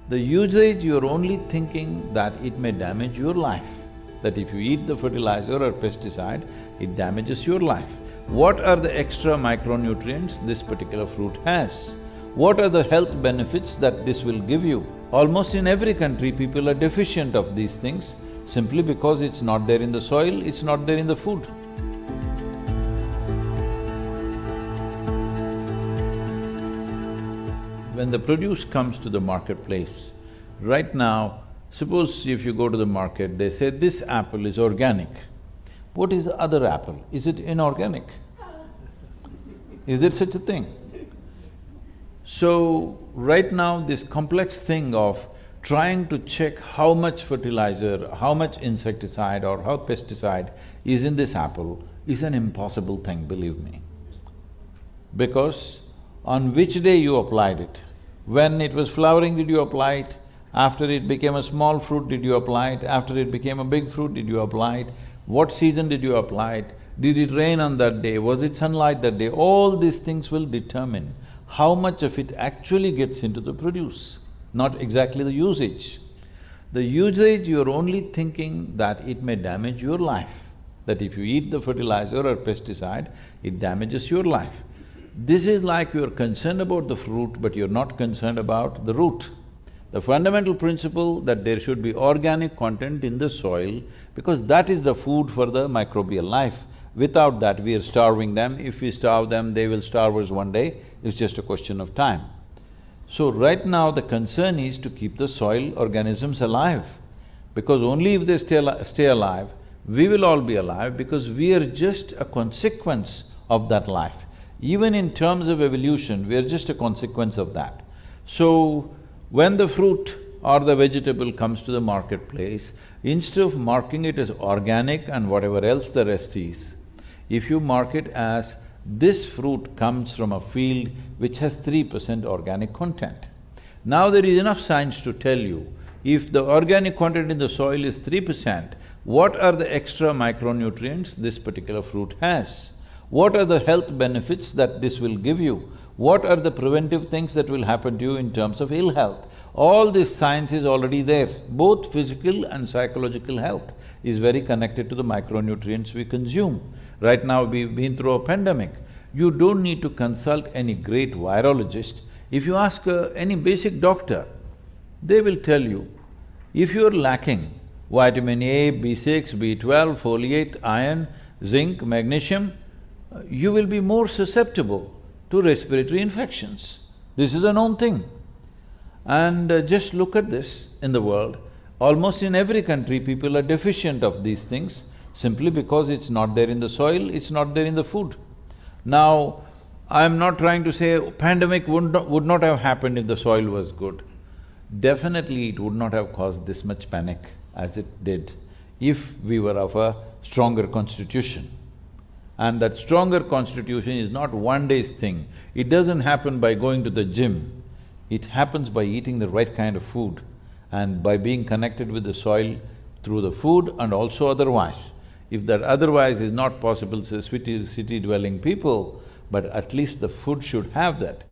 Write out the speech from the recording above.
The usage, you're only thinking that it may damage your life, that if you eat the fertilizer or pesticide, it damages your life. What are the extra micronutrients this particular fruit has? What are the health benefits that this will give you? Almost in every country, people are deficient of these things simply because it's not there in the soil, it's not there in the food. When the produce comes to the marketplace, right now, suppose if you go to the market, they say this apple is organic. What is the other apple? Is it inorganic? Is there such a thing? So, right now this complex thing of trying to check how much fertilizer, how much insecticide or how pesticide is in this apple is an impossible thing, believe me. Because on which day you applied it? When it was flowering, did you apply it? After it became a small fruit, did you apply it? After it became a big fruit, did you apply it? What season did you apply it? Did it rain on that day? Was it sunlight that day? All these things will determine how much of it actually gets into the produce, not exactly the usage. The usage, you're only thinking that it may damage your life, that if you eat the fertilizer or pesticide, it damages your life. This is like you're concerned about the fruit, but you're not concerned about the root. The fundamental principle that there should be organic content in the soil, because that is the food for the microbial life. Without that, we are starving them. If we starve them, they will starve us one day. It's just a question of time. So right now the concern is to keep the soil organisms alive, because only if they stay alive, we will all be alive, because we are just a consequence of that life. Even in terms of evolution, we are just a consequence of that. So, when the fruit or the vegetable comes to the marketplace, instead of marking it as organic and whatever else the rest is, if you mark it as this fruit comes from a field which has 3% organic content. Now there is enough science to tell you, if the organic content in the soil is 3%, what are the extra micronutrients this particular fruit has? What are the health benefits that this will give you? What are the preventive things that will happen to you in terms of ill health? All this science is already there. Both physical and psychological health is very connected to the micronutrients we consume. Right now we've been through a pandemic. You don't need to consult any great virologist. If you ask any basic doctor, they will tell you, if you're lacking vitamin A, B6, B12, folate, iron, zinc, magnesium, you will be more susceptible to respiratory infections. This is a known thing. And just look at this in the world, almost in every country people are deficient of these things simply because it's not there in the soil, it's not there in the food. Now, I'm not trying to say pandemic would not have happened if the soil was good. Definitely it would not have caused this much panic as it did if we were of a stronger constitution. And that stronger constitution is not one day's thing. It doesn't happen by going to the gym. It happens by eating the right kind of food and by being connected with the soil through the food and also otherwise. If that otherwise is not possible, say city-dwelling people, but at least the food should have that.